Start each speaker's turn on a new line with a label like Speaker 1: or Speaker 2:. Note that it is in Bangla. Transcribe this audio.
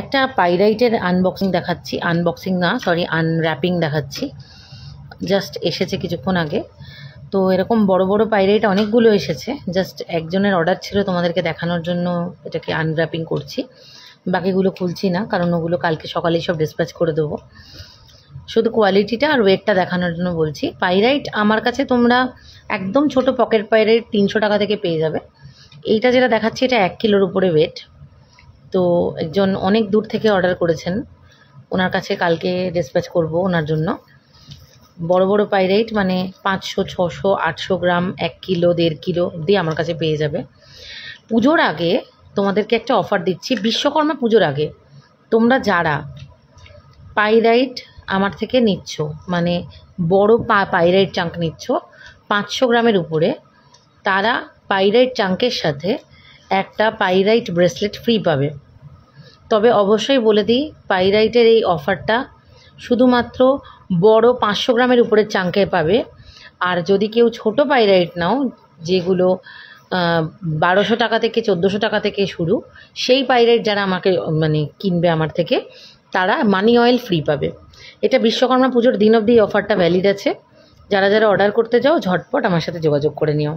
Speaker 1: একটা পাইরাইটের আনবক্সিং দেখাচ্ছি, আনবক্সিং না সরি আনর্যাপিং দেখাচ্ছি। জাস্ট এসেছে কিছুক্ষণ আগে। তো এরকম বড় বড় পাইরাইট অনেকগুলো এসেছে, জাস্ট একজনের অর্ডার ছিল তোমাদেরকে দেখানোর জন্য এটাকে আনর্যাপিং করছি। বাকিগুলো খুলছি না, কারণ ওগুলো কালকে সকালেই সব ডিসপ্যাচ করে দেবো। শুধু কোয়ালিটিটা আর ওয়েটটা দেখানোর জন্য বলছি। পাইরাইট আমার কাছে তোমরা একদম ছোট পকেট পাইরাইট 300 টাকা থেকে পেয়ে যাবে। এইটা যেটা দেখাচ্ছি এটা 1 কিলোর উপরে ওয়েট। তো একজন অনেক দূর থেকে অর্ডার করেছেন, ওনার কাছে কালকে ডিসপ্যাচ করব ওনার জন্য। বড় বড় পাইরাইট মানে 500, 600, 800 গ্রাম, 1 কিলো, 1.5 কিলো অবধি আমার কাছে পেয়ে যাবে। পুজোর আগে তোমাদেরকে একটা অফার দিচ্ছি, বিশ্বকর্মা পুজোর আগে তোমরা যারা পাইরাইট আমার থেকে নিচ্ছ, মানে বড় পাইরাইট চাঙ্ক নিচ্ছ 500 গ্রামের উপরে, তারা পাইরাইট চাঙ্কের সাথে একটা পাইরাইট ব্রেসলেট ফ্রি পাবে। তবে অবশ্যই বলে দিই, পাইরাইটের এই অফারটা শুধুমাত্র বড় 500 গ্রামের উপরের চাঙ্কে পাবে। আর যদি কেউ ছোট পাইরাইট নাও, যেগুলো 1200 টাকা থেকে 1400 টাকা থেকে শুরু, সেই পাইরাইট যারা আমাকে মানে কিনবে আমার থেকে, তারা মানি অয়েল ফ্রি পাবে। এটা বিশ্বকর্মা পুজোর দিন অবধি অফারটা ভ্যালিড আছে। যারা যারা অর্ডার করতে যাও ঝটপট আমার সাথে যোগাযোগ করে নিও।